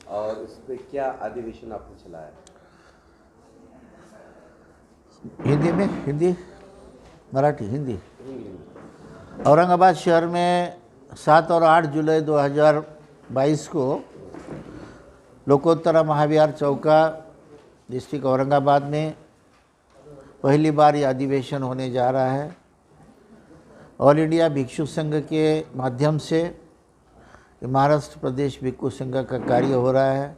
और इस पे क्या अधिवेशन आपने चलाया? हिंदी में, हिंदी मराठी हिंदी। हिंदी में। औरंगाबाद शहर में 7 और 8 जुलाई 2022 को लोकोत्तरा महाविहार चौका डिस्ट्रिक्ट औरंगाबाद में पहली बार ये अधिवेशन होने जा रहा है। ऑल इंडिया भिक्षु संघ के माध्यम से महाराष्ट्र प्रदेश भिक्षु संघ का कार्य हो रहा है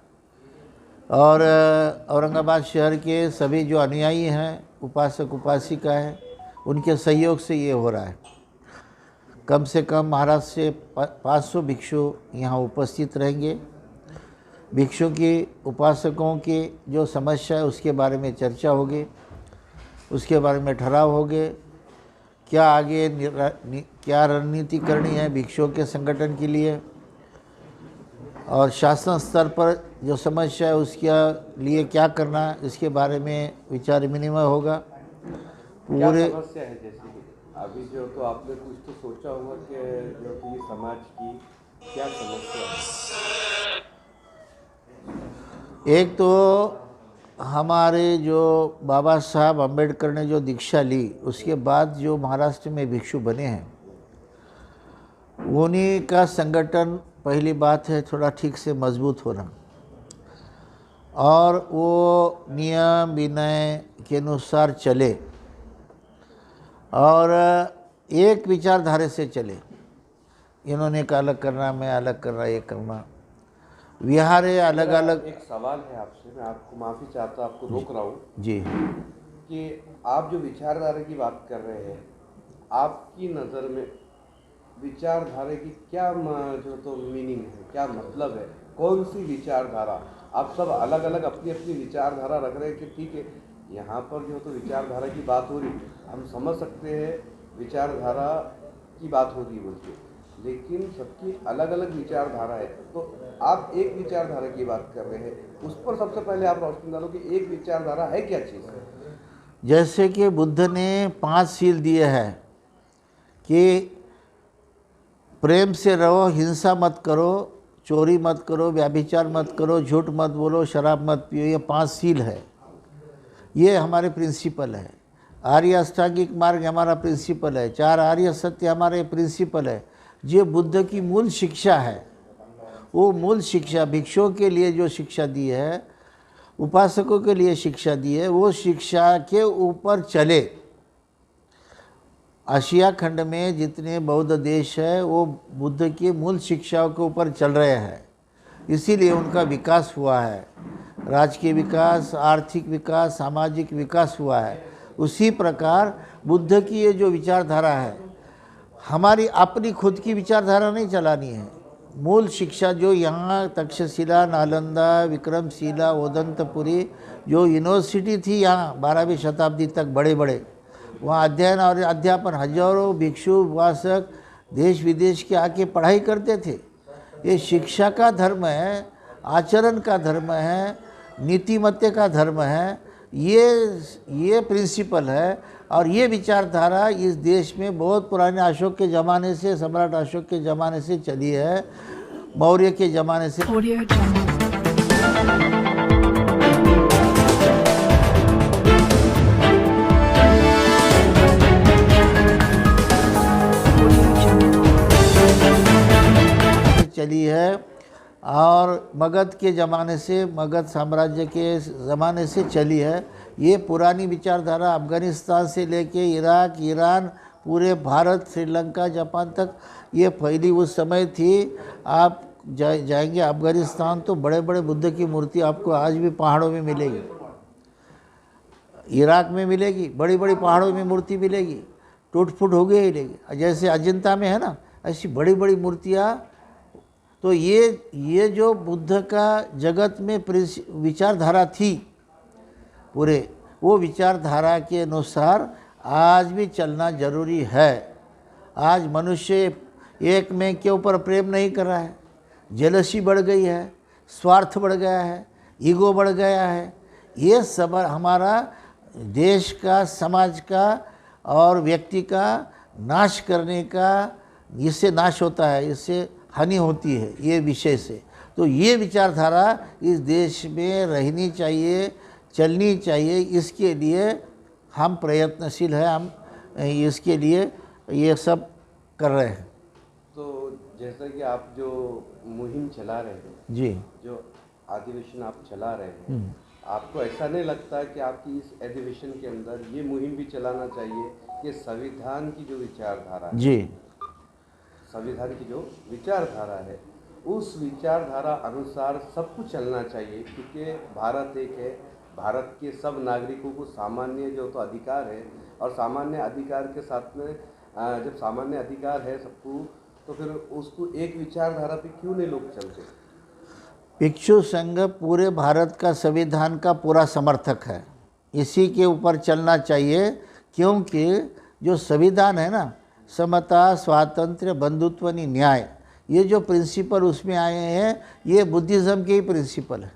और औरंगाबाद शहर के सभी जो अनुयायी हैं, उपासक उपासिका हैं, उनके सहयोग से ये हो रहा है। कम से कम महाराष्ट्र से 500 भिक्षु यहाँ उपस्थित रहेंगे। भिक्षु की उपासकों की जो समस्या है उसके बारे में चर्चा होगी, उसके बारे में ठहराव होंगे, क्या आगे क्या रणनीति करनी है भिक्षुओं के संगठन के लिए, और शासन स्तर पर जो समस्या है उसके लिए क्या करना है, इसके बारे में विचार विनिमय होगा। पूरे समस्या है जैसे अभी जो, तो आपने कुछ तो सोचा होगा कि जो कि समाज की क्या समस्या है? एक तो हमारे जो बाबा साहब अम्बेडकर ने जो दीक्षा ली उसके बाद जो महाराष्ट्र में भिक्षु बने हैं, उन्हीं का संगठन पहली बात है थोड़ा ठीक से मजबूत होना, और वो नियम विनय के अनुसार चले और एक विचारधारे से चले। इन्होंने का अलग करना, मैं अलग करना, ये करना, विहार है अलग अलग। एक सवाल है आपसे, मैं आपको माफ़ी चाहता, आपको रोक रहा हूँ जी, कि आप जो विचारधारा की बात कर रहे हैं, आपकी नज़र में विचारधारा की क्या जो तो मीनिंग है, क्या मतलब है? कौन सी विचारधारा? आप सब अलग अलग अपनी अपनी विचारधारा रख रहे हैं कि ठीक है, यहाँ पर जो तो विचारधारा की बात हो रही, हम समझ सकते हैं विचारधारा की बात हो रही है बोलते, लेकिन सबकी अलग अलग विचारधारा है। तो आप एक विचारधारा की बात कर रहे हैं, उस पर सबसे पहले आप रोशनी डालो कि एक विचारधारा है क्या चीज़ है? जैसे कि बुद्ध ने 5 सील दिए हैं कि प्रेम से रहो, हिंसा मत करो, चोरी मत करो, व्यभिचार मत करो, झूठ मत बोलो, शराब मत पियो, ये 5 सील है। ये हमारे प्रिंसिपल है। आर्य अष्टांगिक मार्ग हमारा प्रिंसिपल है। 4 आर्य सत्य हमारे प्रिंसिपल है। जो बुद्ध की मूल शिक्षा है, वो मूल शिक्षा भिक्षुओं के लिए जो शिक्षा दी है, उपासकों के लिए शिक्षा दी है, वो शिक्षा के ऊपर चले। आशिया खंड में जितने बौद्ध देश है वो बुद्ध की मूल शिक्षाओं के ऊपर चल रहे हैं, इसीलिए उनका विकास हुआ है। राजकीय विकास, आर्थिक विकास, सामाजिक विकास हुआ है। उसी प्रकार बुद्ध की ये जो विचारधारा है, हमारी अपनी खुद की विचारधारा नहीं चलानी है। मूल शिक्षा जो यहाँ तक्षशिला, नालंदा, विक्रमशिला, ओदंतपुरी जो यूनिवर्सिटी थी यहाँ 12वीं शताब्दी तक, बड़े बड़े वहाँ अध्ययन और अध्यापन, हजारों भिक्षु उपासक देश विदेश के आके पढ़ाई करते थे। ये शिक्षा का धर्म है, आचरण का धर्म है, नीतिमत्य का धर्म है। ये प्रिंसिपल है और ये विचारधारा इस देश में बहुत पुराने अशोक के ज़माने से, सम्राट अशोक के ज़माने से चली है, मौर्य के ज़माने से। चली है और मगध के ज़माने से, मगध साम्राज्य के ज़माने से चली है। ये पुरानी विचारधारा अफ़गानिस्तान से लेके इराक, ईरान, पूरे भारत, श्रीलंका, जापान तक ये फैली उस समय थी। आप जाएंगे अफ़गानिस्तान तो बड़े बड़े बुद्ध की मूर्ति आपको आज भी पहाड़ों में मिलेगी। इराक में मिलेगी, बड़ी बड़ी पहाड़ों में मूर्ति मिलेगी, टूट फूट हो गई ही लेगी। जैसे अजंता में है ना, ऐसी बड़ी बड़ी मूर्तियाँ। तो ये जो बुद्ध का जगत में विचारधारा थी पूरे, वो विचारधारा के अनुसार आज भी चलना जरूरी है। आज मनुष्य एक में के ऊपर प्रेम नहीं कर रहा है, जेलसी बढ़ गई है, स्वार्थ बढ़ गया है, ईगो बढ़ गया है। ये सब हमारा देश का, समाज का और व्यक्ति का नाश करने का, इससे नाश होता है, इससे हानि होती है ये विषय से। तो ये विचारधारा इस देश में रहनी चाहिए, चलनी चाहिए। इसके लिए हम प्रयत्नशील हैं, हम इसके लिए ये सब कर रहे हैं। तो जैसा कि आप जो मुहिम चला रहे हैं, जी, जो अधिवेशन आप चला रहे हैं, आपको ऐसा नहीं लगता कि आपकी इस अधिवेशन के अंदर ये मुहिम भी चलाना चाहिए कि संविधान की जो विचारधारा है, जी, संविधान की जो विचारधारा है, उस विचारधारा अनुसार सब कुछ चलना चाहिए, क्योंकि भारत एक है, भारत के सब नागरिकों को सामान्य जो तो अधिकार है, और सामान्य अधिकार के साथ में जब सामान्य अधिकार है सबको, तो फिर उसको एक विचारधारा पे क्यों नहीं लोग चलते? भिक्षु संघ पूरे भारत का संविधान का पूरा समर्थक है, इसी के ऊपर चलना चाहिए। क्योंकि जो संविधान है ना, समता, स्वातंत्र्य, बंधुत्व, न्याय, ये जो प्रिंसिपल उसमें आए हैं, ये बुद्धिज़्म के ही प्रिंसिपल है।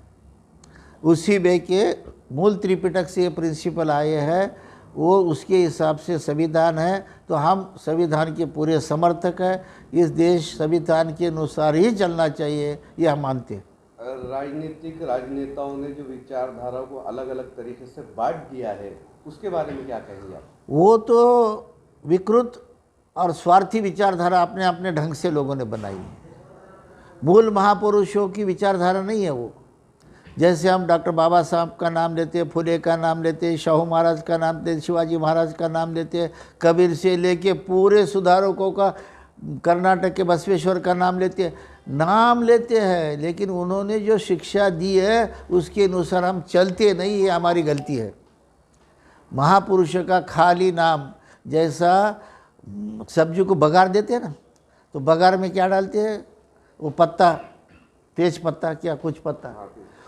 उसी में के मूल त्रिपिटक से ये प्रिंसिपल आए हैं, वो उसके हिसाब से संविधान है। तो हम संविधान के पूरे समर्थक हैं। इस देश संविधान के अनुसार ही चलना चाहिए, ये हम मानते हैं। राजनीतिक राजनेताओं ने जो विचारधारा को अलग अलग तरीके से बांट दिया है, उसके बारे में क्या कहेंगे आप? वो तो विकृत और स्वार्थी विचारधारा अपने अपने ढंग से लोगों ने बनाई है। मूल महापुरुषों की विचारधारा नहीं है वो। जैसे हम डॉक्टर बाबा साहब का नाम लेते हैं, फुले का नाम लेते हैं, शाहू महाराज का नाम लेते हैं, शिवाजी महाराज का नाम लेते हैं, कबीर से लेके पूरे सुधारकों का, कर्नाटक के बसवेश्वर का नाम लेते हैं, लेकिन उन्होंने जो शिक्षा दी है उसके अनुसार हम चलते नहीं, ये हमारी गलती है। महापुरुषों का खाली नाम, जैसा सब्जी को बघार देते हैं ना, तो बघार में क्या डालते हैं? वो पत्ता, तेज पत्ता, क्या कुछ पत्ता,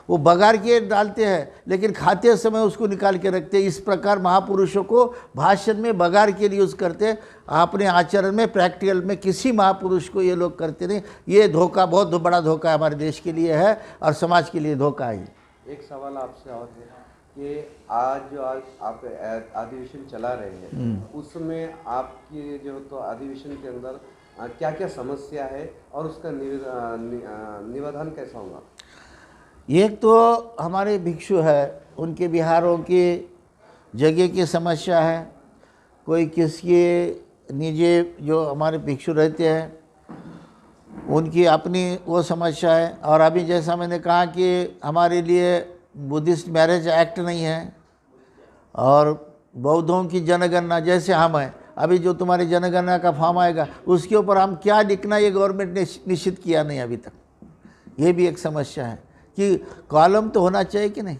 वो बघार के डालते हैं, लेकिन खाते समय उसको निकाल के रखते हैं। इस प्रकार महापुरुषों को भाषण में बघार के लिए यूज़ करते हैं, अपने आचरण में, प्रैक्टिकल में किसी महापुरुष को ये लोग करते नहीं। ये धोखा, बहुत बड़ा धोखा हमारे देश के लिए है और समाज के लिए धोखा है। एक सवाल आपसे और है कि आज जो आप अधिवेशन चला रहे हैं, उसमें आपकी जो तो अधिवेशन के अंदर क्या क्या समस्या है और उसका निवारण कैसा होगा? एक तो हमारे भिक्षु है, उनके बिहारों की जगह की समस्या है। कोई किसके निजी जो हमारे भिक्षु रहते हैं उनकी अपनी वो समस्या है। और अभी जैसा मैंने कहा कि हमारे लिए बुद्धिस्ट मैरिज एक्ट नहीं है, और बौद्धों की जनगणना, जैसे हम हैं, अभी जो तुम्हारी जनगणना का फॉर्म आएगा उसके ऊपर हम क्या लिखना, ये गवर्नमेंट ने निश्चित किया नहीं अभी तक। ये भी एक समस्या है कि कॉलम तो होना चाहिए कि नहीं।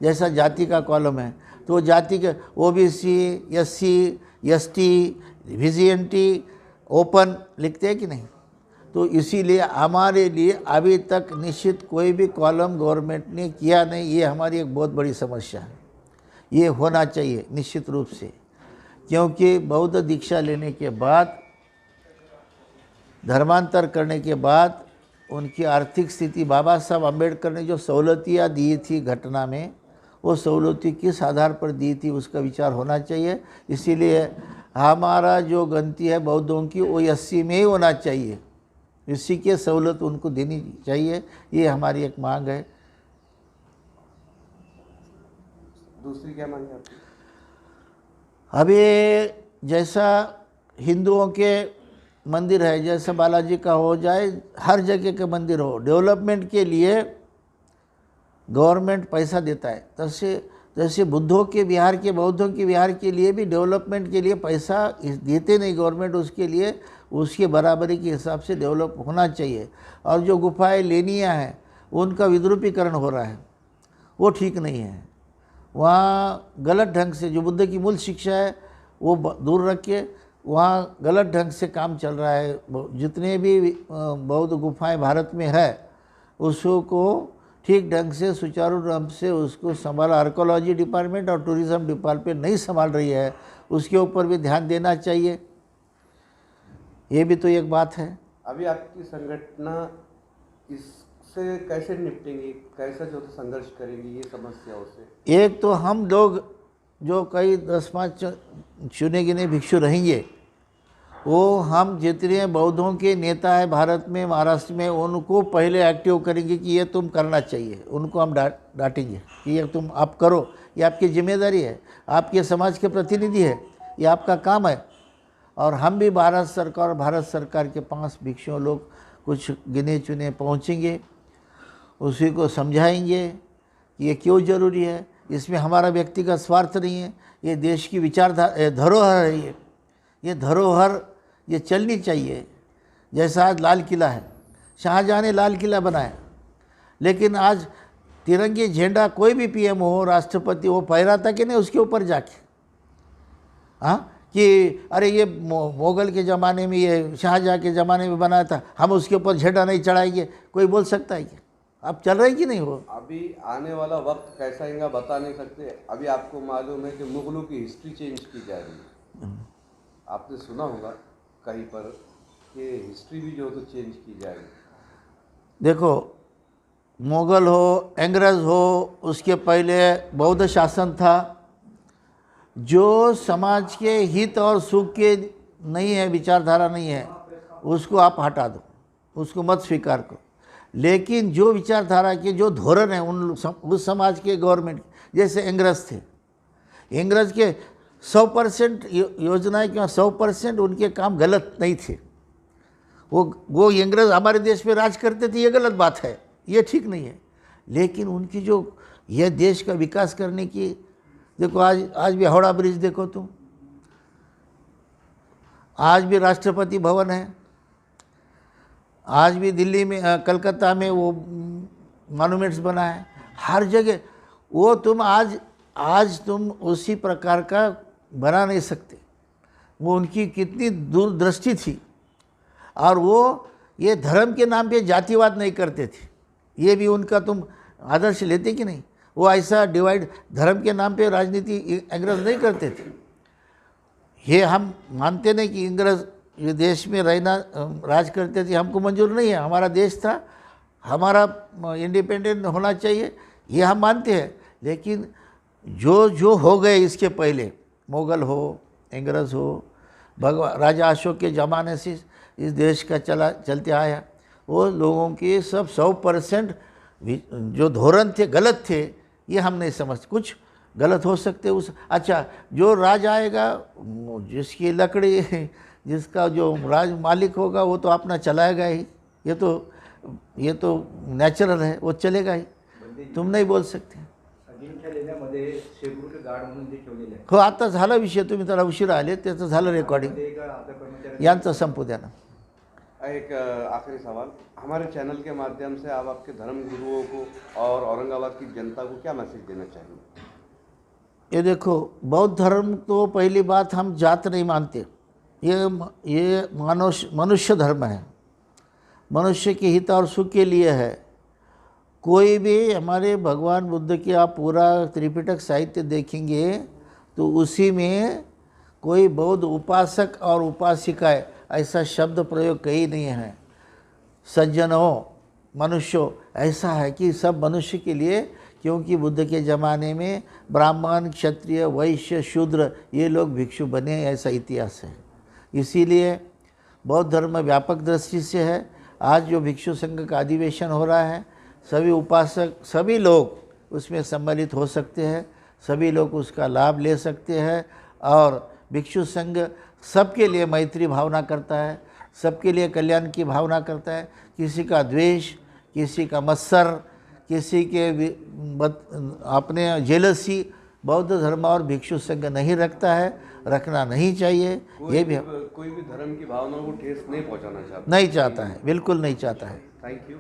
जैसा जाति का कॉलम है, तो जाति के ओबीसी, एससी, एसटी, वीजीएनटी, ओपन लिखते हैं कि नहीं। तो इसीलिए हमारे लिए अभी तक निश्चित कोई भी कॉलम गवर्नमेंट ने किया नहीं। ये हमारी एक बहुत बड़ी समस्या है। ये होना चाहिए निश्चित रूप से, क्योंकि बौद्ध दीक्षा लेने के बाद, धर्मांतर करने के बाद उनकी आर्थिक स्थिति, बाबा साहब अम्बेडकर ने जो सहूलतियाँ दी थी घटना में, वो सहूलती किस आधार पर दी थी उसका विचार होना चाहिए। इसीलिए हमारा जो गिनती है बौद्धों की, वो 80 में ही होना चाहिए। इसी के सहूलत उनको देनी चाहिए, ये हमारी एक मांग है। दूसरी क्या मांग है आपकी? अभी जैसा हिंदुओं के मंदिर है, जैसे बालाजी का हो जाए, हर जगह के मंदिर हो, डेवलपमेंट के लिए गवर्नमेंट पैसा देता है। जैसे बुद्धों के बिहार के, बौद्धों के बिहार के लिए भी डेवलपमेंट के लिए पैसा देते नहीं गवर्नमेंट, उसके लिए उसके बराबरी के हिसाब से डेवलप होना चाहिए। और जो गुफाएं लेनियाँ हैं उनका विद्रुपीकरण हो रहा है, वो ठीक नहीं है। वहाँ गलत ढंग से जो बुद्ध की मूल शिक्षा है वो दूर रख के वहाँ गलत ढंग से काम चल रहा है। जितने भी बौद्ध गुफाएं भारत में है उसको ठीक ढंग से, सुचारू ढंग से उसको संभाला आर्कोलॉजी डिपार्टमेंट और टूरिज़्म डिपार्टमेंट नहीं संभाल रही है, उसके ऊपर भी ध्यान देना चाहिए। ये भी तो एक बात है। अभी आपकी संगठना इससे कैसे निपटेंगी, कैसे जो संघर्ष करेंगी ये समस्याओं से? एक तो हम लोग जो कई 10-5 चुने गिने भिक्षु रहेंगे, वो हम जितने बौद्धों के नेता है भारत में, महाराष्ट्र में, उनको पहले एक्टिव करेंगे कि ये तुम करना चाहिए। उनको हम डांटेंगे कि ये तुम आप करो, ये आपकी जिम्मेदारी है, आपके समाज के प्रतिनिधि है, ये आपका काम है। और हम भी भारत सरकार के पास भिक्षुओं लोग कुछ गिने चुने पहुँचेंगे, उसी को समझाएंगे कि ये क्यों ज़रूरी है। इसमें हमारा व्यक्तिगत स्वार्थ नहीं है, ये देश की विचारधारा धरोहर है। ये धरोहर ये चलनी चाहिए। जैसा आज लाल किला है, शाहजहाँ ने लाल किला बनाया, लेकिन आज तिरंगे झंडा कोई भी पीएम हो, राष्ट्रपति हो, फहराता कि नहीं उसके ऊपर जाके? हाँ, कि अरे ये मुग़ल के ज़माने में, ये शाहजहाँ के ज़माने में बनाया था, हम उसके ऊपर झंडा नहीं चढ़ाएंगे। कोई बोल सकता है कि अब चल रहे कि नहीं? हो अभी आने वाला वक्त कैसा आएगा बता नहीं सकते। अभी आपको मालूम है कि मुगलों की हिस्ट्री चेंज की जा रही है। आपने सुना होगा कहीं पर कि हिस्ट्री भी जो तो चेंज की जा रही है। देखो, मुग़ल हो, अंग्रेज़ हो, उसके पहले बौद्ध शासन था। जो समाज के हित और सुख के नहीं है, विचारधारा नहीं है, उसको आप हटा दो, उसको मत स्वीकार करो। लेकिन जो विचारधारा के जो धोरण है उस समाज के गवर्नमेंट, जैसे अंग्रेज़ थे, अंग्रेज़ के 100% योजनाएं क्या 100% उनके काम गलत नहीं थे। वो अंग्रेज़ हमारे देश में राज करते थे, ये गलत बात है, ये ठीक नहीं है। लेकिन उनकी जो यह देश का विकास करने की, देखो आज भी हावड़ा ब्रिज देखो तुम, आज भी राष्ट्रपति भवन है, आज भी दिल्ली में कलकत्ता में वो मॉन्यूमेंट्स बना है, हर जगह। वो तुम आज तुम उसी प्रकार का बना नहीं सकते। वो उनकी कितनी दूरदृष्टि थी। और वो ये धर्म के नाम पे जातिवाद नहीं करते थे, ये भी उनका तुम आदर्श लेते कि नहीं? वो ऐसा डिवाइड धर्म के नाम पे राजनीति अंग्रेज़ नहीं करते थे। ये हम मानते नहीं कि अंग्रेज़ ये देश में रहना राज करते थे, हमको मंजूर नहीं है। हमारा देश था, हमारा इंडिपेंडेंट होना चाहिए, ये हम मानते हैं। लेकिन जो हो गए इसके पहले, मुग़ल हो, अंग्रेज़ हो, राजा अशोक के ज़माने से इस देश का चलते आया, वो लोगों के सब 100% जो धोरण थे गलत थे, ये हम नहीं समझते। कुछ गलत हो सकते उस, अच्छा जो राज आएगा, जिसकी लकड़ी, जिसका जो राज मालिक होगा वो तो अपना चलाएगा ही, ये तो नेचुरल है, वो चलेगा ही, तुम नहीं बोल सकते। हो, आता झाला विषय, तुम्ही त्याला उशिरा आले, त्याचं झालं रेकॉर्डिंग, यांचं संपू द्या ना। एक आखिरी सवाल, हमारे चैनल के माध्यम से आप आपके धर्म गुरुओं को और औरंगाबाद की जनता को क्या मैसेज देना चाहेंगे? ये देखो, बौद्ध धर्म तो पहली बात हम जात नहीं मानते, ये मनुष्य धर्म है, मनुष्य के हित और सुख के लिए है। कोई भी हमारे भगवान बुद्ध की आप पूरा त्रिपिटक साहित्य देखेंगे तो उसी में कोई बौद्ध उपासक और उपासिकाएं ऐसा शब्द प्रयोग कहीं नहीं है। सज्जनों, मनुष्यों, ऐसा है कि सब मनुष्य के लिए, क्योंकि बुद्ध के ज़माने में ब्राह्मण, क्षत्रिय, वैश्य, शूद्र ये लोग भिक्षु बने, ऐसा इतिहास है। इसीलिए बौद्ध धर्म व्यापक दृष्टि से है। आज जो भिक्षु संघ का अधिवेशन हो रहा है, सभी उपासक, सभी लोग उसमें सम्मिलित हो सकते हैं, सभी लोग उसका लाभ ले सकते हैं। और भिक्षु संघ सबके लिए मैत्री भावना करता है, सबके लिए कल्याण की भावना करता है। किसी का द्वेष, किसी का मत्सर, किसी के अपने जेलसी बौद्ध धर्म और भिक्षु संघ नहीं रखता है, रखना नहीं चाहिए। ये भी कोई भी धर्म की भावनाओं को ठेस नहीं पहुंचाना चाहता, नहीं चाहता है, बिल्कुल नहीं चाहता है। Thank you.